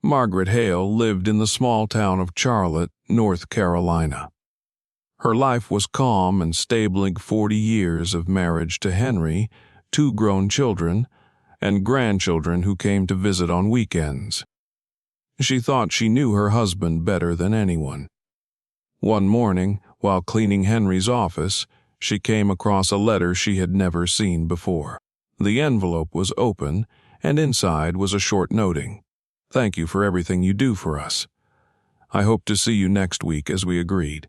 Margaret Hale lived in the small town of Charlotte, North Carolina. Her life was calm and stabling 40 years of marriage to Henry, 2 grown children, and grandchildren who came to visit on weekends. She thought she knew her husband better than anyone. One morning, while cleaning Henry's office, she came across a letter she had never seen before. The envelope was open, and inside was a short noting. "Thank you for everything you do for us. I hope to see you next week as we agreed.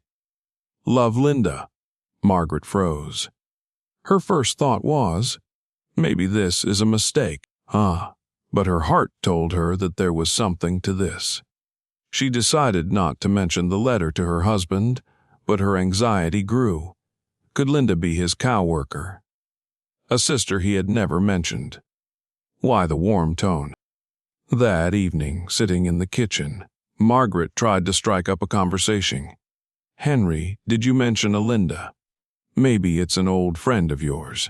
Love, Linda." Margaret froze. Her first thought was, maybe this is a mistake, but her heart told her that there was something to this. She decided not to mention the letter to her husband, but her anxiety grew. Could Linda be his cow worker? A sister he had never mentioned. Why the warm tone? That evening, sitting in the kitchen, Margaret tried to strike up a conversation. "Henry, did you mention a Linda? Maybe it's an old friend of yours."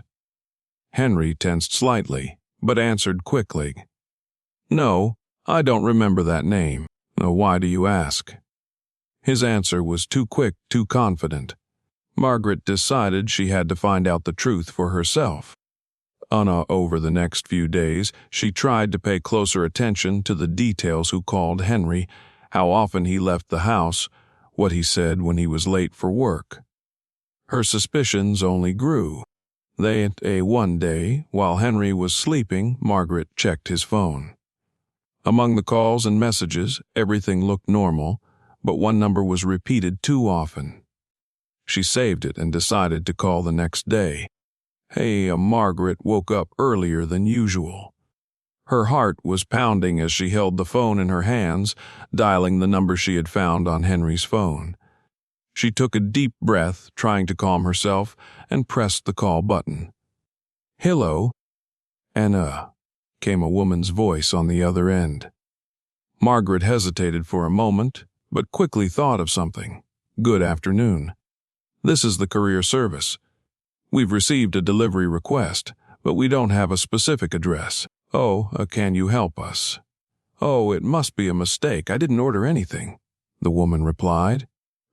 Henry tensed slightly, but answered quickly. "No, I don't remember that name. Why do you ask?" His answer was too quick, too confident. Margaret decided she had to find out the truth for herself. Over the next few days, she tried to pay closer attention to the details: who called Henry, how often he left the house, what he said when he was late for work. Her suspicions only grew. One day, while Henry was sleeping, Margaret checked his phone. Among the calls and messages, everything looked normal, but one number was repeated too often. She saved it and decided to call the next day. Margaret woke up earlier than usual. Her heart was pounding as she held the phone in her hands, dialing the number she had found on Henry's phone. She took a deep breath, trying to calm herself, and pressed the call button. "Hello?" "Anna," came a woman's voice on the other end. Margaret hesitated for a moment, but quickly thought of something. "Good afternoon. This is the courier service. We've received a delivery request, but we don't have a specific address. Can you help us?" "It must be a mistake. I didn't order anything," the woman replied.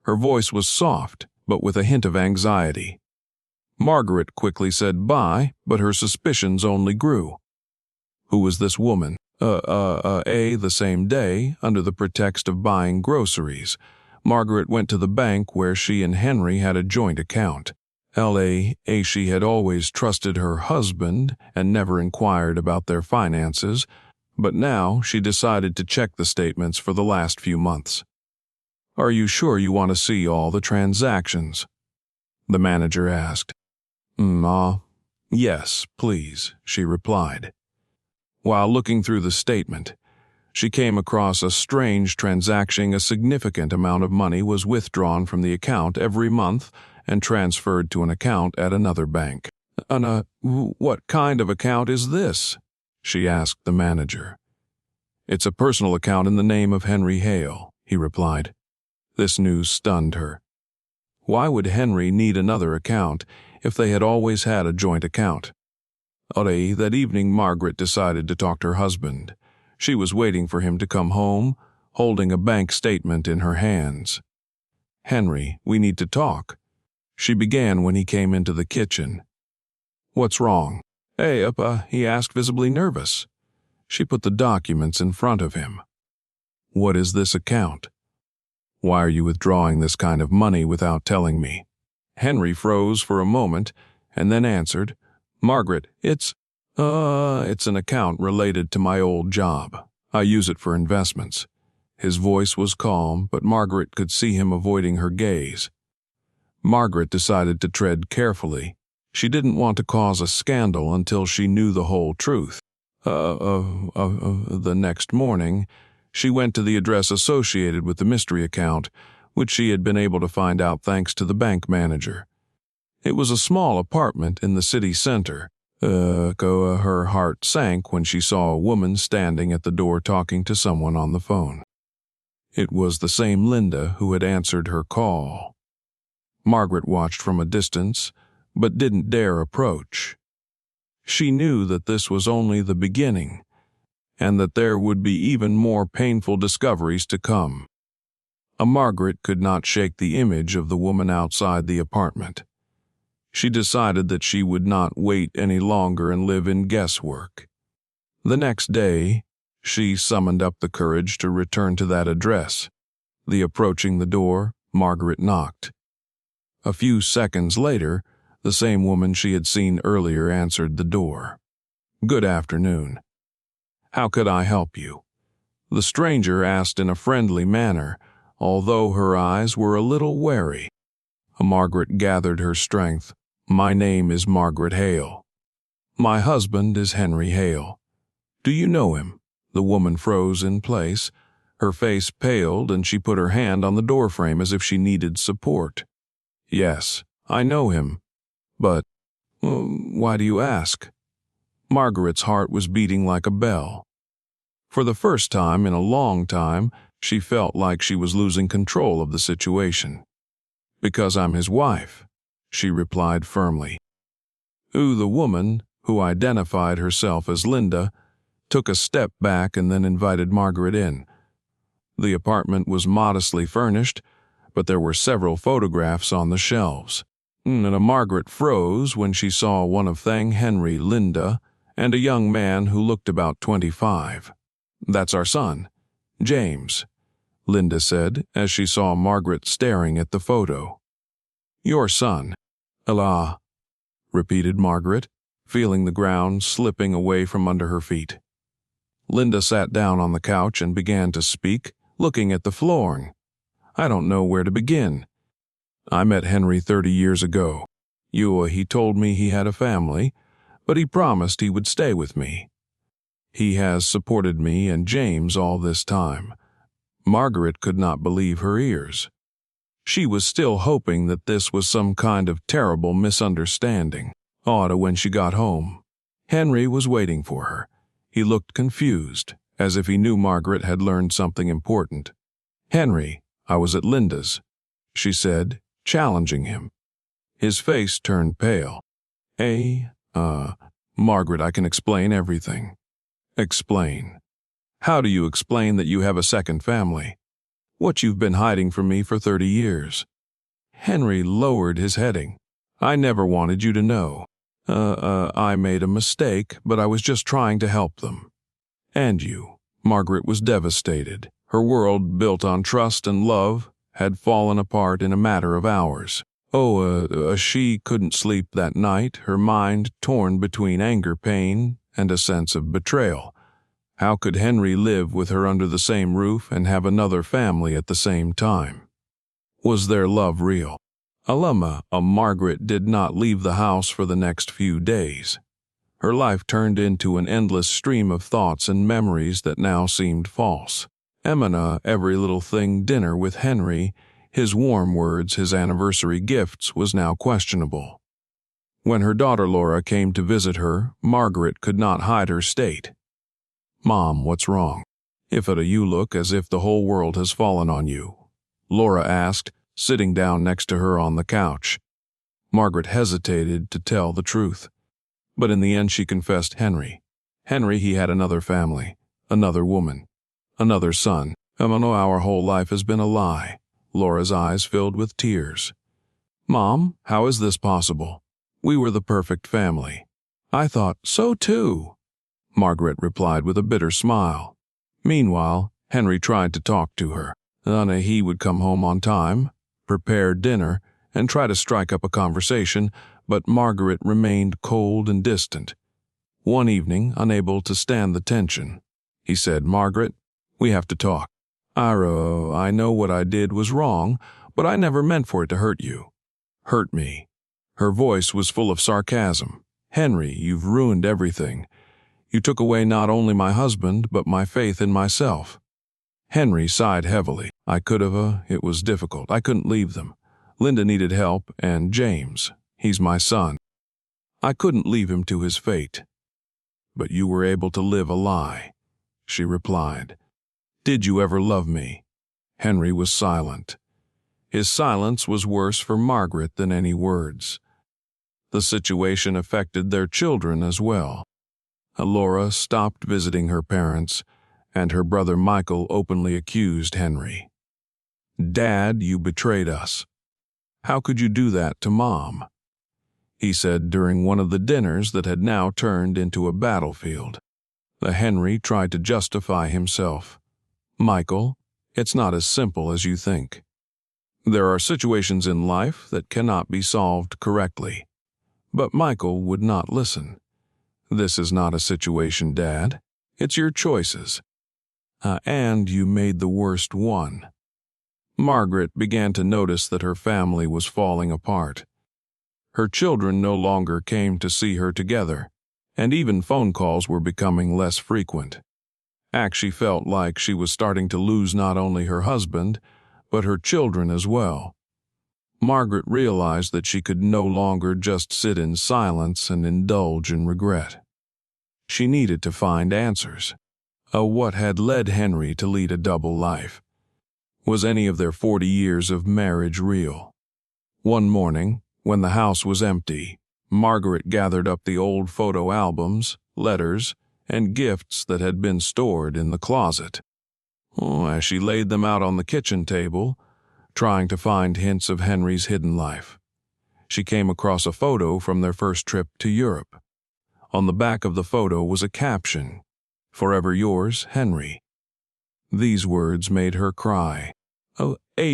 Her voice was soft, but with a hint of anxiety. Margaret quickly said bye, but her suspicions only grew. Who was this woman? The same day, under the pretext of buying groceries, Margaret went to the bank where she and Henry had a joint account. She had always trusted her husband and never inquired about their finances, but now she decided to check the statements for the last few months. "Are you sure you want to see all the transactions?" the manager asked. Yes, please," she replied. While looking through the statement, she came across a strange transaction. A significant amount of money was withdrawn from the account every month and transferred to an account at another bank. "What kind of account is this?" she asked the manager. "It's a personal account in the name of Henry Hale," he replied. This news stunned her. Why would Henry need another account if they had always had a joint account? That evening, Margaret decided to talk to her husband. She was waiting for him to come home, holding a bank statement in her hands. "Henry, we need to talk," she began when he came into the kitchen. "What's wrong?" He asked, visibly nervous. She put the documents in front of him. "What is this account? Why are you withdrawing this kind of money without telling me?" Henry froze for a moment and then answered, "Margaret, it's an account related to my old job. I use it for investments." His voice was calm, but Margaret could see him avoiding her gaze. Margaret decided to tread carefully. She didn't want to cause a scandal until she knew the whole truth. The next morning, she went to the address associated with the mystery account, which she had been able to find out thanks to the bank manager. It was a small apartment in the city center. Her heart sank when she saw a woman standing at the door talking to someone on the phone. It was the same Linda who had answered her call. Margaret watched from a distance, but didn't dare approach. She knew that this was only the beginning, and that there would be even more painful discoveries to come. Margaret could not shake the image of the woman outside the apartment. She decided that she would not wait any longer and live in guesswork. The next day, she summoned up the courage to return to that address. Approaching the door, Margaret knocked. A few seconds later, the same woman she had seen earlier answered the door. "Good afternoon. How could I help you?" The stranger asked in a friendly manner, although her eyes were a little wary. Margaret gathered her strength. "My name is Margaret Hale. My husband is Henry Hale. Do you know him?" The woman froze in place. Her face paled and she put her hand on the doorframe as if she needed support. "Yes, I know him. But why do you ask?" Margaret's heart was beating like a bell. For the first time in a long time, she felt like she was losing control of the situation. "Because I'm his wife," she replied firmly. The woman, who identified herself as Linda, took a step back and then invited Margaret in. The apartment was modestly furnished, but there were several photographs on the shelves. Margaret froze when she saw one of Thang Henry, Linda, and a young man who looked about 25. "That's our son, James," Linda said as she saw Margaret staring at the photo. "Your son, Allah," repeated Margaret, feeling the ground slipping away from under her feet. Linda sat down on the couch and began to speak, looking at the flooring. "I don't know where to begin. I met Henry 30 years ago. He told me he had a family, but he promised he would stay with me. He has supported me and James all this time." Margaret could not believe her ears. She was still hoping that this was some kind of terrible misunderstanding. When she got home, Henry was waiting for her. He looked confused, as if he knew Margaret had learned something important. "Henry, I was at Linda's," she said, challenging him. His face turned pale. Margaret, I can explain everything." "Explain? How do you explain that you have a second family? What you've been hiding from me for 30 years? Henry lowered his heading. "I never wanted you to know. I made a mistake, but I was just trying to help them." "And you?" Margaret was devastated. Her world, built on trust and love, had fallen apart in a matter of hours. She couldn't sleep that night, her mind torn between anger, pain, and a sense of betrayal. How could Henry live with her under the same roof and have another family at the same time? Was their love real? Margaret did not leave the house for the next few days. Her life turned into an endless stream of thoughts and memories that now seemed false. Every little thing, dinner with Henry, his warm words, his anniversary gifts, was now questionable. When her daughter Laura came to visit her, Margaret could not hide her state. "Mom, what's wrong? You look as if the whole world has fallen on you," Laura asked, sitting down next to her on the couch. Margaret hesitated to tell the truth, but in the end she confessed Henry. He had another family, another woman, another son. Our whole life has been a lie." Laura's eyes filled with tears. "Mom, how is this possible? We were the perfect family." "I thought so too," Margaret replied with a bitter smile. Meanwhile, Henry tried to talk to her. He would come home on time, prepare dinner, and try to strike up a conversation, but Margaret remained cold and distant. One evening, unable to stand the tension, he said, "Margaret, we have to talk. I know what I did was wrong, but I never meant for it to hurt you." "Hurt me?" Her voice was full of sarcasm. "Henry, you've ruined everything. You took away not only my husband, but my faith in myself." Henry sighed heavily. It was difficult. I couldn't leave them. Linda needed help, and James, he's my son. I couldn't leave him to his fate." "But you were able to live a lie," she replied. "Did you ever love me?" Henry was silent. His silence was worse for Margaret than any words. The situation affected their children as well. Laura stopped visiting her parents, and her brother Michael openly accused Henry. "Dad, you betrayed us. How could you do that to Mom?" he said during one of the dinners that had now turned into a battlefield. Henry tried to justify himself. "Michael, it's not as simple as you think. There are situations in life that cannot be solved correctly." But Michael would not listen. "This is not a situation, Dad. It's your choices. And you made the worst one." Margaret began to notice that her family was falling apart. Her children no longer came to see her together, and even phone calls were becoming less frequent. She felt like she was starting to lose not only her husband, but her children as well. Margaret realized that she could no longer just sit in silence and indulge in regret. She needed to find answers. What had led Henry to lead a double life? Was any of their 40 years of marriage real? One morning, when the house was empty, Margaret gathered up the old photo albums, letters, and gifts that had been stored in the closet. As she laid them out on the kitchen table, trying to find hints of Henry's hidden life, she came across a photo from their first trip to Europe. On the back of the photo was a caption, "Forever yours, Henry." These words made her cry.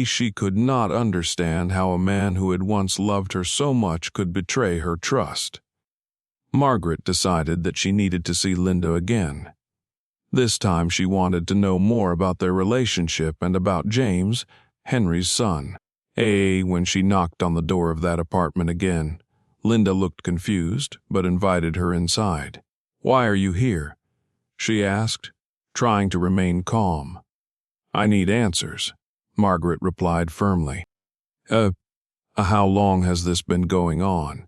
She could not understand how a man who had once loved her so much could betray her trust. Margaret decided that she needed to see Linda again. This time she wanted to know more about their relationship and about James, Henry's son. When she knocked on the door of that apartment again, Linda looked confused, but invited her inside. "Why are you here?" she asked, trying to remain calm. "I need answers," Margaret replied firmly. How long has this been going on,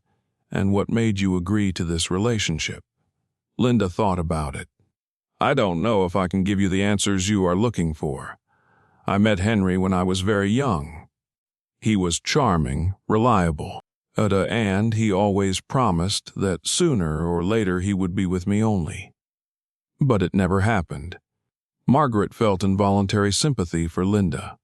and what made you agree to this relationship?" Linda thought about it. "I don't know if I can give you the answers you are looking for. I met Henry when I was very young. He was charming, reliable, and he always promised that sooner or later he would be with me only. But it never happened." Margaret felt involuntary sympathy for Linda.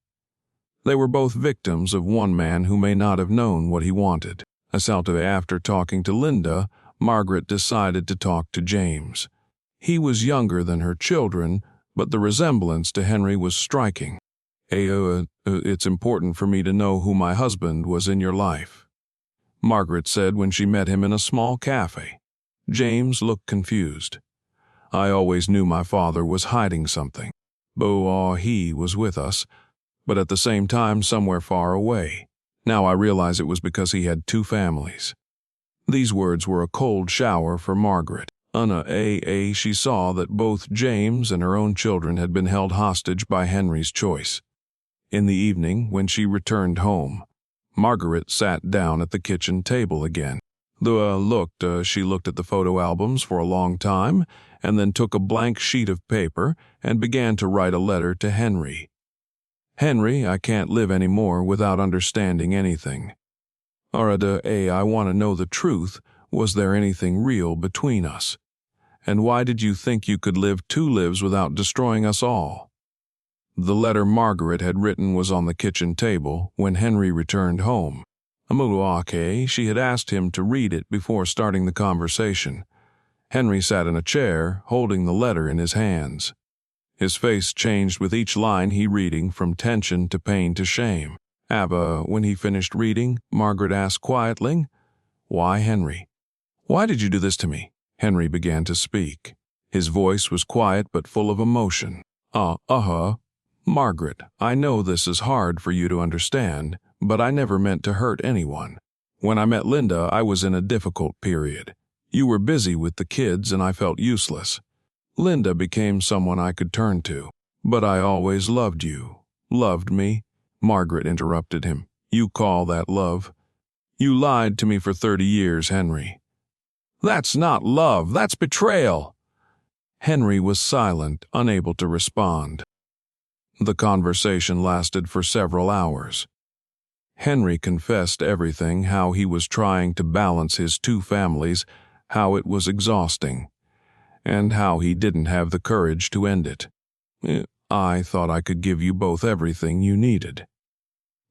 They were both victims of one man who may not have known what he wanted. After talking to Linda, Margaret decided to talk to James. He was younger than her children, but the resemblance to Henry was striking. It's important for me to know who my husband was in your life," Margaret said when she met him in a small cafe. James looked confused. "I always knew my father was hiding something. He was with us, but at the same time somewhere far away. Now I realize it was because he had two families." These words were a cold shower for Margaret. She saw that both James and her own children had been held hostage by Henry's choice. In the evening, when she returned home, Margaret sat down at the kitchen table again. She looked at the photo albums for a long time, and then took a blank sheet of paper and began to write a letter to Henry. "Henry, I can't live anymore without understanding anything. I want to know the truth. Was there anything real between us? And why did you think you could live 2 lives without destroying us all?" The letter Margaret had written was on the kitchen table when Henry returned home. She had asked him to read it before starting the conversation. Henry sat in a chair, holding the letter in his hands. His face changed with each line he reading, from tension to pain to shame. When he finished reading, Margaret asked quietly, "Why, Henry? Why did you do this to me?" Henry began to speak. His voice was quiet but full of emotion. "Margaret, I know this is hard for you to understand, but I never meant to hurt anyone. When I met Linda, I was in a difficult period. You were busy with the kids and I felt useless. Linda became someone I could turn to. But I always loved you." "Loved me?" Margaret interrupted him. "You call that love? You lied to me for 30 years, Henry." "That's not love, that's betrayal." Henry was silent, unable to respond. The conversation lasted for several hours. Henry confessed everything, how he was trying to balance his 2 families, how it was exhausting. and how he didn't have the courage to end it. I thought I could give you both everything you needed.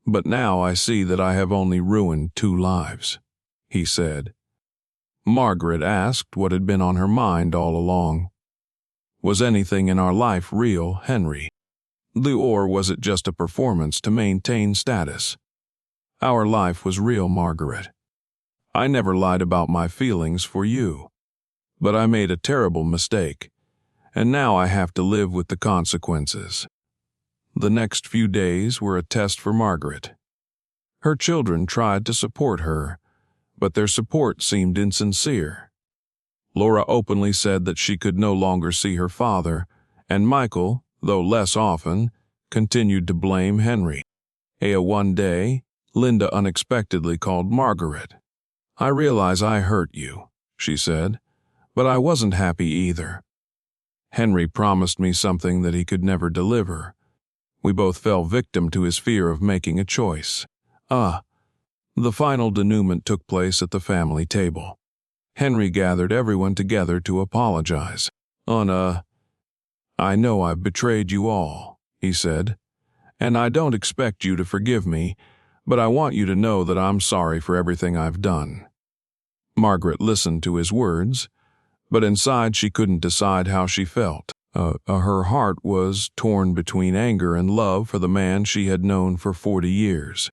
But now I see that I have only ruined 2 lives, he said. Margaret asked what had been on her mind all along. Was anything in our life real, Henry? Or was it just a performance to maintain status? Our life was real, Margaret. I never lied about my feelings for you. But I made a terrible mistake, and now I have to live with the consequences. The next few days were a test for Margaret. Her children tried to support her, but their support seemed insincere. Laura openly said that she could no longer see her father, and Michael, though less often, continued to blame Henry. One day, Linda unexpectedly called Margaret. "I realize I hurt you," she said, "but I wasn't happy either. Henry promised me something that he could never deliver. We both fell victim to his fear of making a choice." The final denouement took place at the family table. Henry gathered everyone together to apologize. "I know I've betrayed you all," he said, "and I don't expect you to forgive me, but I want you to know that I'm sorry for everything I've done." Margaret listened to his words, but inside she couldn't decide how she felt. Her heart was torn between anger and love for the man she had known for 40 years.